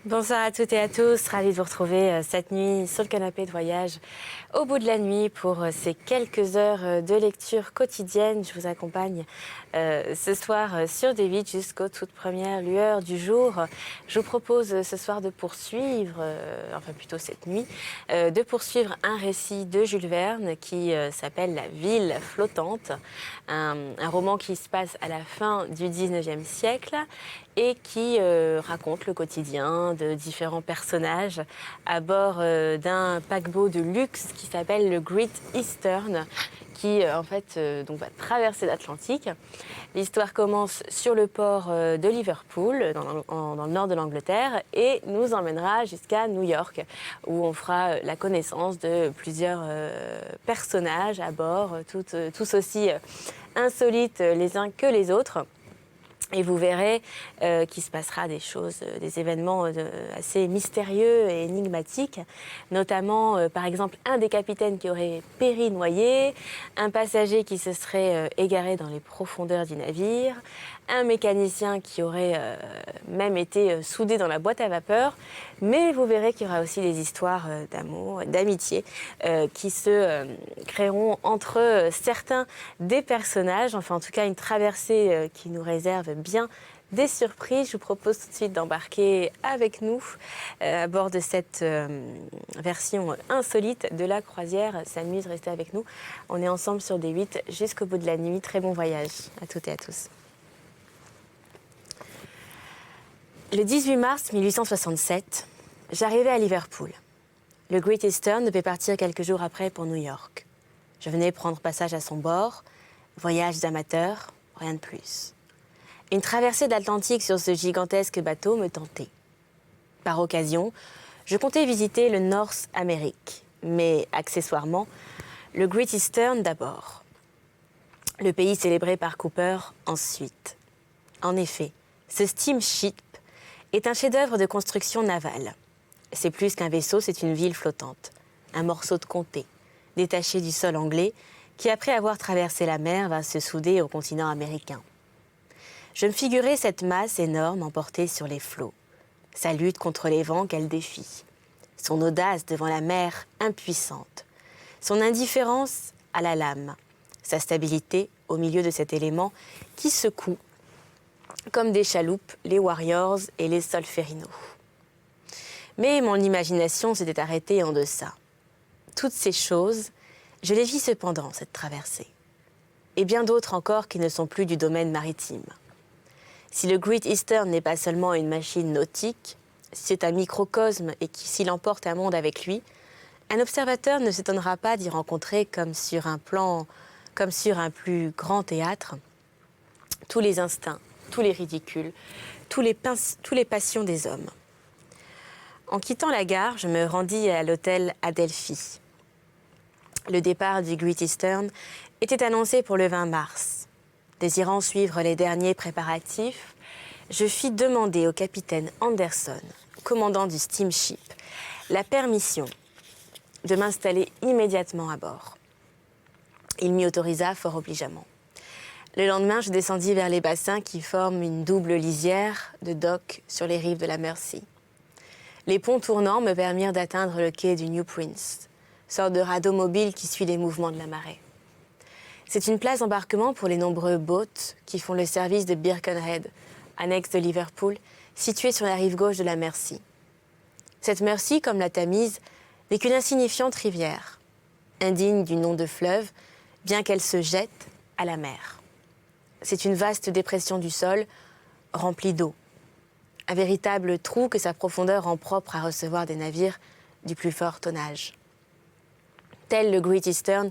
Bonsoir à toutes et à tous, ravie de vous retrouver cette nuit sur le canapé de voyage au bout de la nuit pour ces quelques heures de lecture quotidienne. Je vous accompagne ce soir sur D8 jusqu'aux toutes premières lueurs du jour. Je vous propose ce soir de poursuivre, enfin plutôt cette nuit, de poursuivre un récit de Jules Verne qui s'appelle La ville flottante, un roman qui se passe à la fin du 19e siècle et qui raconte le quotidien de différents personnages à bord d'un paquebot de luxe qui s'appelle le Great Eastern, qui donc va traverser l'Atlantique. L'histoire commence sur le port de Liverpool, dans le nord de l'Angleterre, et nous emmènera jusqu'à New York, où on fera la connaissance de plusieurs personnages à bord, tous aussi insolites les uns que les autres. Et vous verrez qu'il se passera des choses, des événements assez mystérieux et énigmatiques, notamment, par exemple, un des capitaines qui aurait péri noyé, un passager qui se serait égaré dans les profondeurs du navire, un mécanicien qui aurait même été soudé dans la boîte à vapeur. Mais vous verrez qu'il y aura aussi des histoires d'amour, d'amitié qui se créeront entre certains des personnages. Enfin, en tout cas, une traversée qui nous réserve bien des surprises. Je vous propose tout de suite d'embarquer avec nous à bord de cette version insolite de la croisière. S'amuse, restez avec nous. On est ensemble sur D8 jusqu'au bout de la nuit. Très bon voyage à toutes et à tous. Le 18 mars 1867, j'arrivais à Liverpool. Le Great Eastern devait partir quelques jours après pour New York. Je venais prendre passage à son bord, voyage d'amateurs, rien de plus. Une traversée de l'Atlantique sur ce gigantesque bateau me tentait. Par occasion, je comptais visiter le North America, mais accessoirement, le Great Eastern d'abord. Le pays célébré par Cooper ensuite. En effet, ce steamship est un chef-d'œuvre de construction navale. C'est plus qu'un vaisseau, c'est une ville flottante. Un morceau de comté, détaché du sol anglais, qui après avoir traversé la mer va se souder au continent américain. Je me figurais cette masse énorme emportée sur les flots, sa lutte contre les vents qu'elle défie, son audace devant la mer impuissante, son indifférence à la lame, sa stabilité au milieu de cet élément qui secoue comme des chaloupes, les Warriors et les Solferino. Mais mon imagination s'était arrêtée en deçà. Toutes ces choses, je les vis cependant, cette traversée. Et bien d'autres encore qui ne sont plus du domaine maritime. Si le Great Eastern n'est pas seulement une machine nautique, c'est un microcosme et s'il emporte un monde avec lui, un observateur ne s'étonnera pas d'y rencontrer comme sur un plus grand théâtre, tous les instincts, tous les ridicules, tous les passions des hommes. En quittant la gare, je me rendis à l'hôtel Adelphi. Le départ du Great Eastern était annoncé pour le 20 mars. Désirant suivre les derniers préparatifs, je fis demander au capitaine Anderson, commandant du steamship, la permission de m'installer immédiatement à bord. Il m'y autorisa fort obligeamment. Le lendemain, je descendis vers les bassins qui forment une double lisière de docks sur les rives de la Mersey. Les ponts tournants me permirent d'atteindre le quai du New Prince, sorte de radeau mobile qui suit les mouvements de la marée. C'est une place d'embarquement pour les nombreux boats qui font le service de Birkenhead, annexe de Liverpool, située sur la rive gauche de la Mersey. Cette Mersey, comme la Tamise, n'est qu'une insignifiante rivière, indigne du nom de fleuve, bien qu'elle se jette à la mer. C'est une vaste dépression du sol, remplie d'eau. Un véritable trou que sa profondeur rend propre à recevoir des navires du plus fort tonnage. Tel le Great Eastern,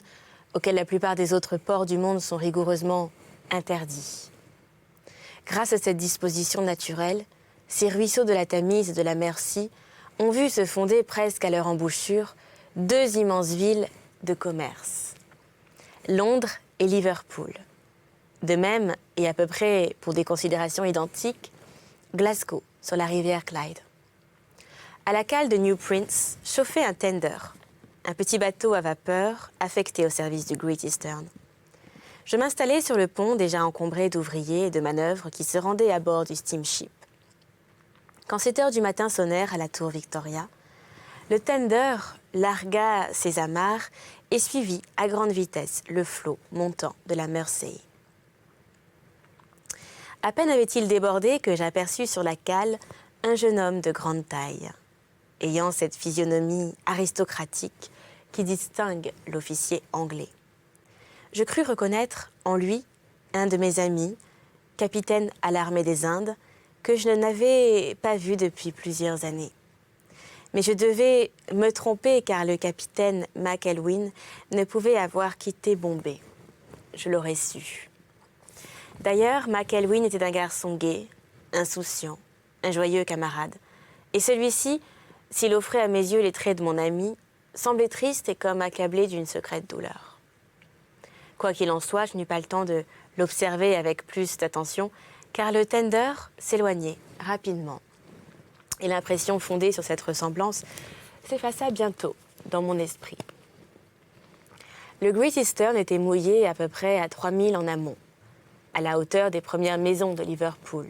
auquel la plupart des autres ports du monde sont rigoureusement interdits. Grâce à cette disposition naturelle, ces ruisseaux de la Tamise et de la Mersey ont vu se fonder presque à leur embouchure deux immenses villes de commerce, Londres et Liverpool. De même, et à peu près pour des considérations identiques, Glasgow, sur la rivière Clyde. À la cale de New Prince, chauffait un tender, un petit bateau à vapeur affecté au service du Great Eastern. Je m'installai sur le pont déjà encombré d'ouvriers et de manœuvres qui se rendaient à bord du steamship. Quand 7 heures du matin sonnèrent à la tour Victoria, le tender largua ses amarres et suivit à grande vitesse le flot montant de la Mersey. À peine avait-il débordé que j'aperçus sur la cale un jeune homme de grande taille, ayant cette physionomie aristocratique qui distingue l'officier anglais. Je crus reconnaître en lui un de mes amis, capitaine à l'armée des Indes, que je n'avais pas vu depuis plusieurs années. Mais je devais me tromper car le capitaine McElwyn ne pouvait avoir quitté Bombay. Je l'aurais su. D'ailleurs, McElwyn était un garçon gai, insouciant, un joyeux camarade. Et celui-ci, s'il offrait à mes yeux les traits de mon ami, semblait triste et comme accablé d'une secrète douleur. Quoi qu'il en soit, je n'eus pas le temps de l'observer avec plus d'attention, car le tender s'éloignait rapidement. Et l'impression fondée sur cette ressemblance s'effaça bientôt dans mon esprit. Le Great Eastern était mouillé à peu près à 3000 en amont, à la hauteur des premières maisons de Liverpool.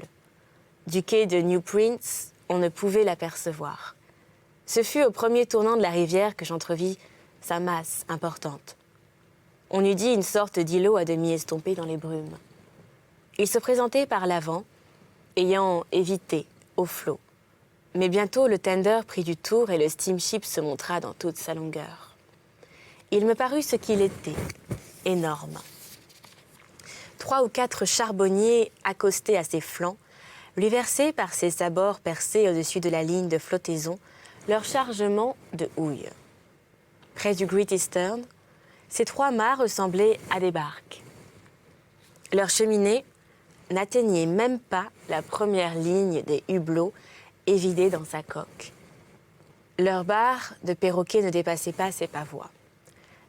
Du quai de New Prince, on ne pouvait l'apercevoir. Ce fut au premier tournant de la rivière que j'entrevis sa masse importante. On eût dit une sorte d'îlot à demi estompé dans les brumes. Il se présentait par l'avant, ayant évité au flot. Mais bientôt le tender prit du tour et le steamship se montra dans toute sa longueur. Il me parut ce qu'il était, énorme. 3 ou 4 charbonniers accostés à ses flancs lui versaient par ses abords percés au-dessus de la ligne de flottaison leur chargement de houille. Près du Great Eastern, ces 3 mâts ressemblaient à des barques. Leur cheminée n'atteignait même pas la première ligne des hublots évidés dans sa coque. Leurs barres de perroquet ne dépassaient pas ses pavois.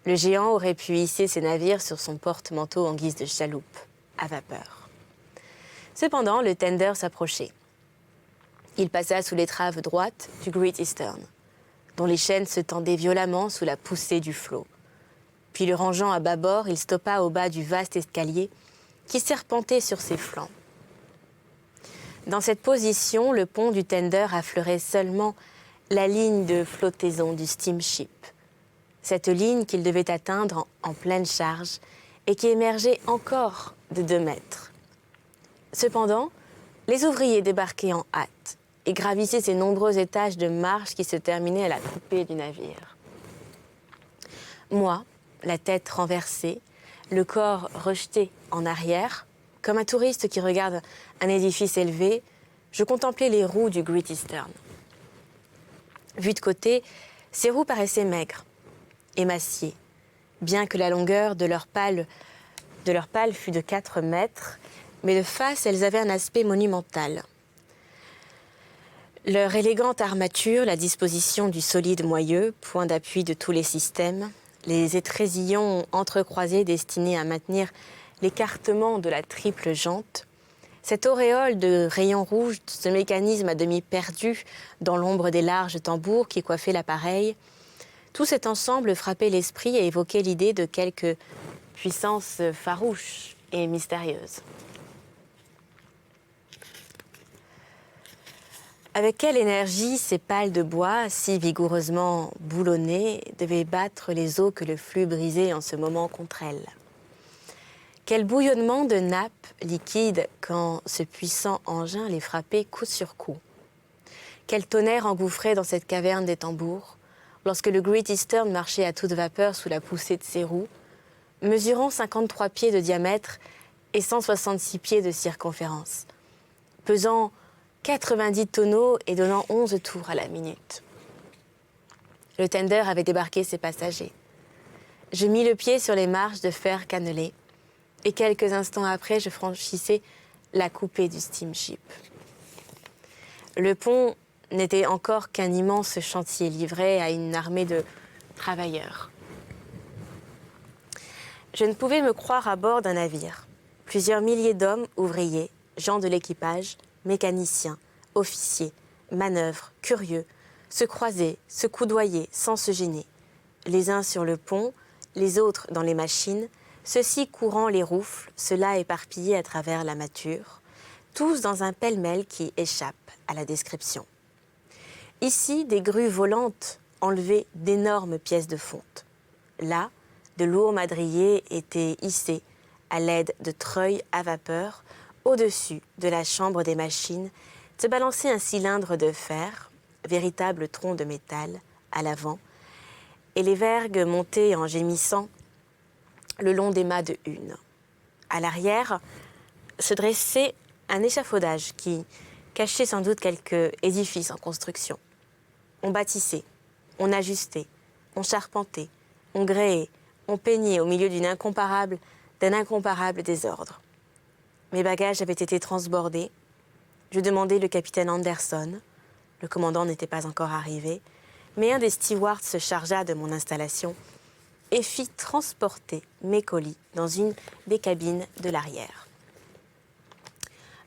Le géant aurait pu hisser ses navires sur son porte-manteau en guise de chaloupe, à vapeur. Cependant, le tender s'approchait. Il passa sous l'étrave droite du Great Eastern, dont les chaînes se tendaient violemment sous la poussée du flot. Puis le rangeant à bâbord, il stoppa au bas du vaste escalier qui serpentait sur ses flancs. Dans cette position, le pont du tender affleurait seulement la ligne de flottaison du steamship. Cette ligne qu'il devait atteindre en pleine charge et qui émergeait encore de 2 mètres. Cependant, les ouvriers débarquaient en hâte et gravissaient ces nombreux étages de marche qui se terminaient à la coupée du navire. Moi, la tête renversée, le corps rejeté en arrière, comme un touriste qui regarde un édifice élevé, je contemplais les roues du Great Eastern. Vues de côté, ces roues paraissaient maigres, émaciées, bien que la longueur de leur pale fût de 4 mètres, mais de face, elles avaient un aspect monumental. Leur élégante armature, la disposition du solide moyeu, point d'appui de tous les systèmes, les étrésillons entrecroisés destinés à maintenir l'écartement de la triple jante, cette auréole de rayons rouges, ce mécanisme à demi perdu dans l'ombre des larges tambours qui coiffaient l'appareil, tout cet ensemble frappait l'esprit et évoquait l'idée de quelque puissance farouche et mystérieuse. Avec quelle énergie ces pales de bois, si vigoureusement boulonnées, devaient battre les eaux que le flux brisait en ce moment contre elles. Quel bouillonnement de nappes liquides quand ce puissant engin les frappait coup sur coup. Quel tonnerre engouffrait dans cette caverne des tambours, lorsque le Great Eastern marchait à toute vapeur sous la poussée de ses roues, mesurant 53 pieds de diamètre et 166 pieds de circonférence, pesant 90 tonneaux et donnant 11 tours à la minute. Le tender avait débarqué ses passagers. Je mis le pied sur les marches de fer cannelées et quelques instants après, je franchissais la coupée du steamship. Le pont n'était encore qu'un immense chantier livré à une armée de travailleurs. Je ne pouvais me croire à bord d'un navire. Plusieurs milliers d'hommes, ouvriers, gens de l'équipage, mécaniciens, officiers, manœuvres, curieux, se croisaient, se coudoyaient sans se gêner. Les uns sur le pont, les autres dans les machines, ceux-ci courant les roufles, ceux-là éparpillés à travers la mâture, tous dans un pêle-mêle qui échappe à la description. Ici, des grues volantes enlevaient d'énormes pièces de fonte. Là, de lourds madriers étaient hissés à l'aide de treuils à vapeur au-dessus de la chambre des machines, se balançait un cylindre de fer, véritable tronc de métal, à l'avant, et les vergues montaient en gémissant le long des mâts de hune. À l'arrière se dressait un échafaudage qui cachait sans doute quelque édifice en construction. On bâtissait, on ajustait, on charpentait, on gréait, on peignait au milieu d'un incomparable désordre. Mes bagages avaient été transbordés. Je demandai le capitaine Anderson. Le commandant n'était pas encore arrivé, mais un des stewards se chargea de mon installation et fit transporter mes colis dans une des cabines de l'arrière.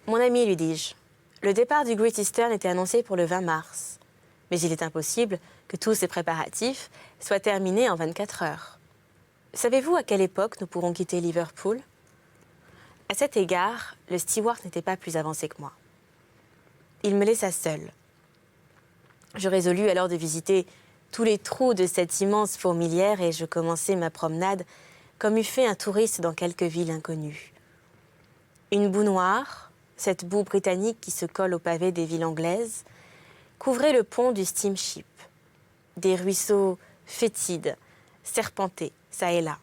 Mon ami, lui dis-je, le départ du Great Eastern était annoncé pour le 20 mars, mais il est impossible que tous ces préparatifs soient terminés en 24 heures. Savez-vous à quelle époque nous pourrons quitter Liverpool ? À cet égard, le steward n'était pas plus avancé que moi. Il me laissa seule. Je résolus alors de visiter tous les trous de cette immense fourmilière et je commençai ma promenade comme eût fait un touriste dans quelque ville inconnue. Une boue noire, cette boue britannique qui se colle au pavé des villes anglaises, couvrait le pont du steamship. Des ruisseaux fétides, serpentés, çà et là.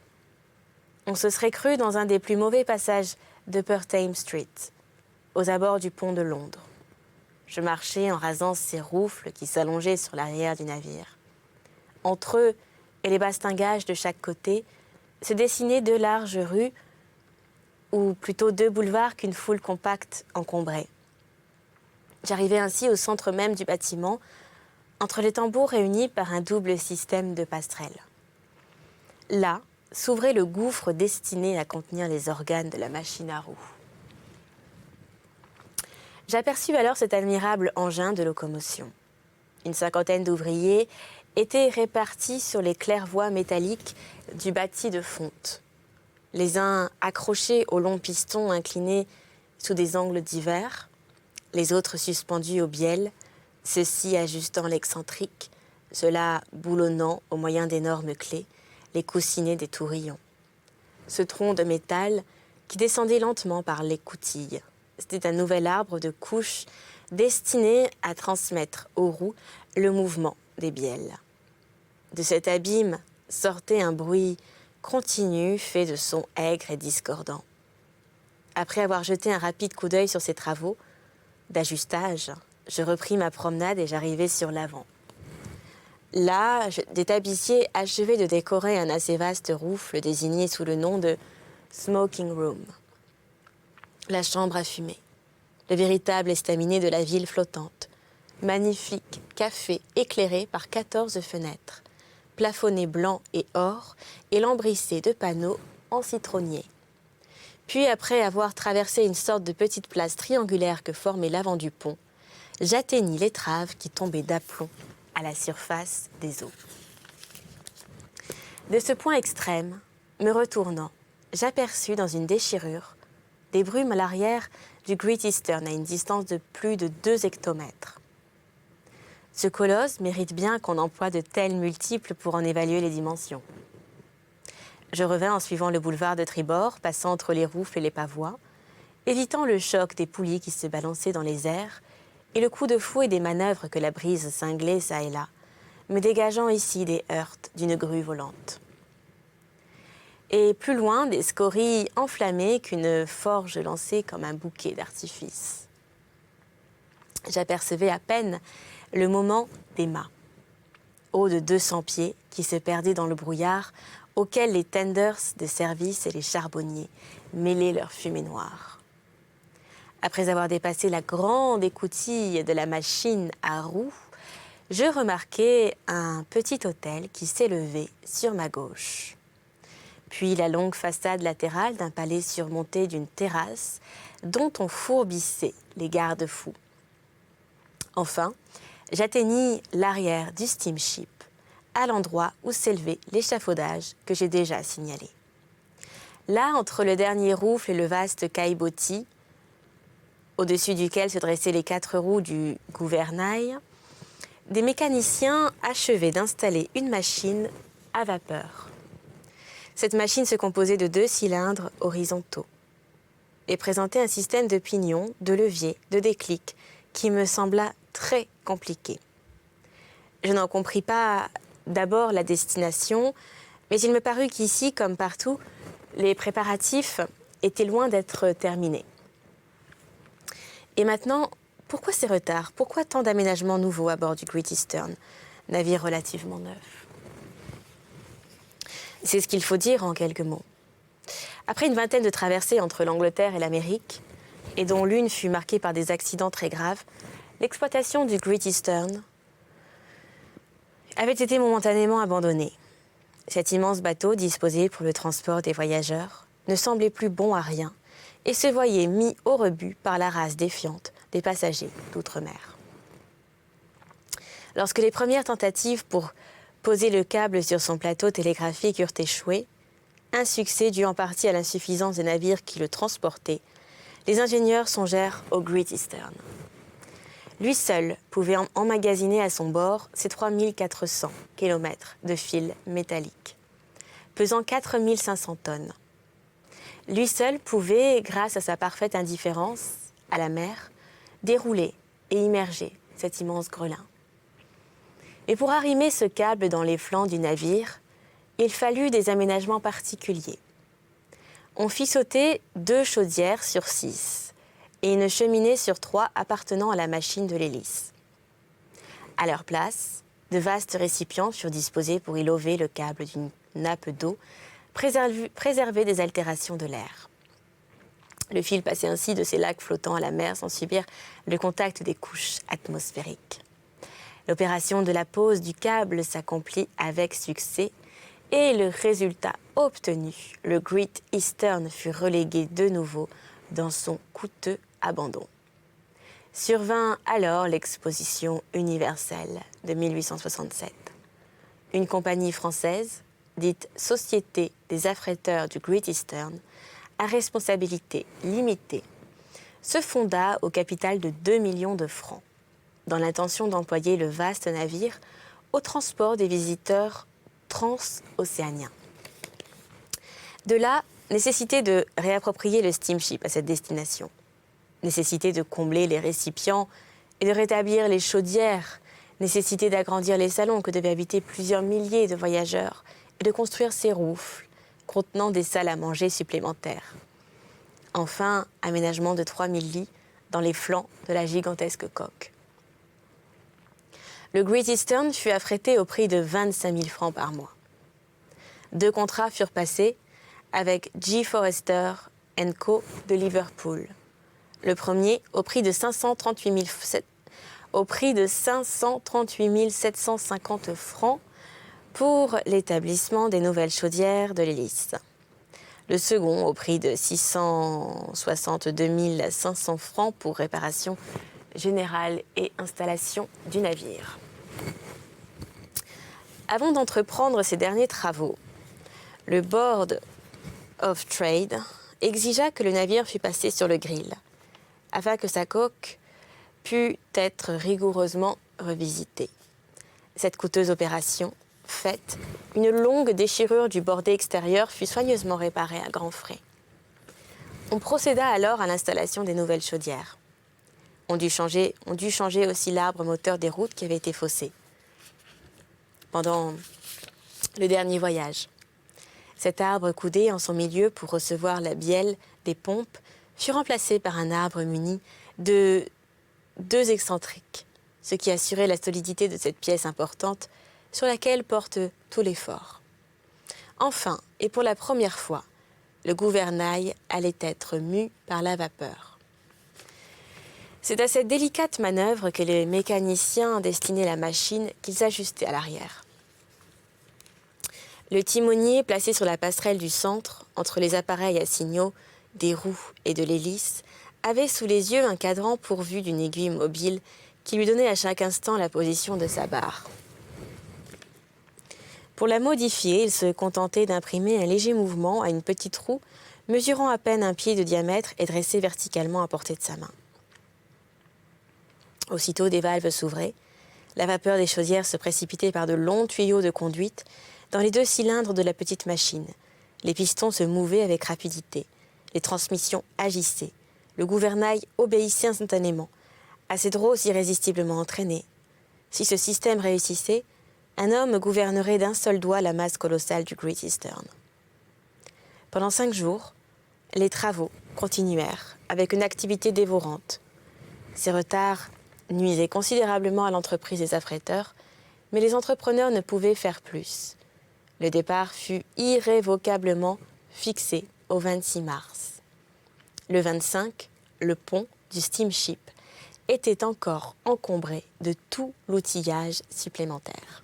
On se serait cru dans un des plus mauvais passages d'Upper Thames Street, aux abords du pont de Londres. Je marchais en rasant ces roufles qui s'allongeaient sur l'arrière du navire. Entre eux et les bastingages de chaque côté se dessinaient deux larges rues, ou plutôt deux boulevards qu'une foule compacte encombrait. J'arrivais ainsi au centre même du bâtiment, entre les tambours réunis par un double système de passerelles. Là s'ouvrait le gouffre destiné à contenir les organes de la machine à roues. J'aperçus alors cet admirable engin de locomotion. Une cinquantaine d'ouvriers étaient répartis sur les claires-voies métalliques du bâti de fonte. Les uns accrochés aux longs pistons inclinés sous des angles divers, les autres suspendus aux bielles, ceux-ci ajustant l'excentrique, ceux-là boulonnant au moyen d'énormes clés les coussinets des tourillons. Ce tronc de métal qui descendait lentement par les coutilles, c'était un nouvel arbre de couche destiné à transmettre aux roues le mouvement des bielles. De cet abîme sortait un bruit continu fait de sons aigres et discordants. Après avoir jeté un rapide coup d'œil sur ces travaux d'ajustage, je repris ma promenade et j'arrivai sur l'avant. Là, des tapissiers achevaient de décorer un assez vaste roufle désigné sous le nom de « smoking room ». La chambre à fumer, le véritable estaminet de la ville flottante, magnifique café éclairé par 14 fenêtres, plafonné blanc et or et lambrissé de panneaux en citronnier. Puis, après avoir traversé une sorte de petite place triangulaire que formait l'avant du pont, j'atteignis l'étrave qui tombait d'aplomb à la surface des eaux. De ce point extrême, me retournant, j'aperçus dans une déchirure des brumes à l'arrière du Great Eastern à une distance de plus de 2 hectomètres. Ce colosse mérite bien qu'on emploie de tels multiples pour en évaluer les dimensions. Je revins en suivant le boulevard de tribord, passant entre les roufles et les pavois, évitant le choc des poulies qui se balançaient dans les airs et le coup de fouet des manœuvres que la brise cinglait çà et là, me dégageant ici des heurts d'une grue volante. Et plus loin, des scories enflammées qu'une forge lançait comme un bouquet d'artifice. J'apercevais à peine le moment des mâts, hauts de 200 pieds, qui se perdaient dans le brouillard auquel les tenders de service et les charbonniers mêlaient leur fumée noire. Après avoir dépassé la grande écoutille de la machine à roues, je remarquai un petit hôtel qui s'élevait sur ma gauche. Puis la longue façade latérale d'un palais surmonté d'une terrasse dont on fourbissait les garde-fous. Enfin, j'atteignis l'arrière du steamship, à l'endroit où s'élevait l'échafaudage que j'ai déjà signalé. Là, entre le dernier roufle et le vaste caillebotis, au-dessus duquel se dressaient les 4 roues du gouvernail, des mécaniciens achevaient d'installer une machine à vapeur. Cette machine se composait de 2 cylindres horizontaux et présentait un système de pignons, de leviers, de déclics qui me sembla très compliqué. Je n'en compris pas d'abord la destination, mais il me parut qu'ici, comme partout, les préparatifs étaient loin d'être terminés. Et maintenant, pourquoi ces retards? Pourquoi tant d'aménagements nouveaux à bord du Great Eastern, navire relativement neuf? C'est ce qu'il faut dire en quelques mots. Après une vingtaine de traversées entre l'Angleterre et l'Amérique, et dont l'une fut marquée par des accidents très graves, l'exploitation du Great Eastern avait été momentanément abandonnée. Cet immense bateau, disposé pour le transport des voyageurs, ne semblait plus bon à rien et se voyait mis au rebut par la race défiante des passagers d'outre-mer. Lorsque les premières tentatives pour poser le câble sur son plateau télégraphique eurent échoué, un succès dû en partie à l'insuffisance des navires qui le transportaient, les ingénieurs songèrent au Great Eastern. Lui seul pouvait emmagasiner à son bord ses 3400 km de fil métallique, pesant 4500 tonnes. Lui seul pouvait, grâce à sa parfaite indifférence à la mer, dérouler et immerger cet immense grelin. Et pour arrimer ce câble dans les flancs du navire, il fallut des aménagements particuliers. On fit sauter 2 chaudières sur 6 et une cheminée sur 3 appartenant à la machine de l'hélice. À leur place, de vastes récipients furent disposés pour y lover le câble d'une nappe d'eau, préservée des altérations de l'air. Le fil passait ainsi de ces lacs flottants à la mer sans subir le contact des couches atmosphériques. L'opération de la pose du câble s'accomplit avec succès et le résultat obtenu, le Great Eastern fut relégué de nouveau dans son coûteux abandon. Survint alors l'exposition universelle de 1867. Une compagnie française, dite Société des affréteurs du Great Eastern, à responsabilité limitée, se fonda au capital de 2 millions de francs, dans l'intention d'employer le vaste navire au transport des visiteurs transocéaniens. De là, nécessité de réapproprier le steamship à cette destination, nécessité de combler les récipients et de rétablir les chaudières, nécessité d'agrandir les salons que devaient habiter plusieurs milliers de voyageurs et de construire ces roufles contenant des salles à manger supplémentaires. Enfin, aménagement de 3000 lits dans les flancs de la gigantesque coque. Le Great Eastern fut affrété au prix de 25 000 francs par mois. 2 contrats furent passés avec G. Forrester & Co. de Liverpool. Le premier au prix de 538 750 francs pour l'établissement des nouvelles chaudières de l'hélice. Le second au prix de 662 500 francs pour réparation générale et installation du navire. Avant d'entreprendre ces derniers travaux, le Board of Trade exigea que le navire fût passé sur le grill, afin que sa coque pût être rigoureusement revisitée. Cette coûteuse opération faite, une longue déchirure du bordé extérieur fut soigneusement réparée à grands frais. On procéda alors à l'installation des nouvelles chaudières. On dut changer aussi l'arbre moteur des routes qui avait été faussé pendant le dernier voyage. Cet arbre coudé en son milieu pour recevoir la bielle des pompes fut remplacé par un arbre muni de 2 excentriques, ce qui assurait la solidité de cette pièce importante sur laquelle porte tout l'effort. Enfin, et pour la première fois, le gouvernail allait être mu par la vapeur. C'est à cette délicate manœuvre que les mécaniciens destinaient la machine qu'ils ajustaient à l'arrière. Le timonier, placé sur la passerelle du centre, entre les appareils à signaux, des roues et de l'hélice, avait sous les yeux un cadran pourvu d'une aiguille mobile qui lui donnait à chaque instant la position de sa barre. Pour la modifier, il se contentait d'imprimer un léger mouvement à une petite roue mesurant à peine 1 pied de diamètre et dressée verticalement à portée de sa main. Aussitôt, des valves s'ouvraient. La vapeur des chaudières se précipitait par de longs tuyaux de conduite dans les 2 cylindres de la petite machine. Les pistons se mouvaient avec rapidité. Les transmissions agissaient. Le gouvernail obéissait instantanément. À cette rose irrésistiblement entraînée. Si ce système réussissait, un homme gouvernerait d'un seul doigt la masse colossale du Great Eastern. Pendant 5 jours, les travaux continuèrent avec une activité dévorante. Ces retards nuisaient considérablement à l'entreprise des affréteurs, mais les entrepreneurs ne pouvaient faire plus. Le départ fut irrévocablement fixé au 26 mars. Le 25, le pont du steamship était encore encombré de tout l'outillage supplémentaire.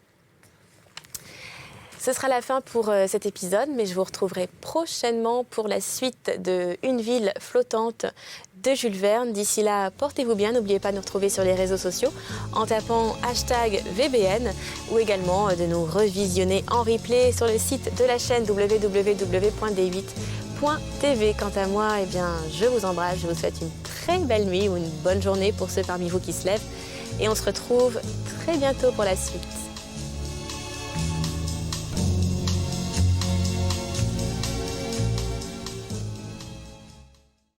Ce sera la fin pour cet épisode, mais je vous retrouverai prochainement pour la suite de Une ville flottante de Jules Verne. D'ici là, portez-vous bien. N'oubliez pas de nous retrouver sur les réseaux sociaux en tapant #VBN ou également de nous revisionner en replay sur le site de la chaîne www.d8.tv. Quant à moi, eh bien, je vous embrasse. Je vous souhaite une très belle nuit ou une bonne journée pour ceux parmi vous qui se lèvent. Et on se retrouve très bientôt pour la suite.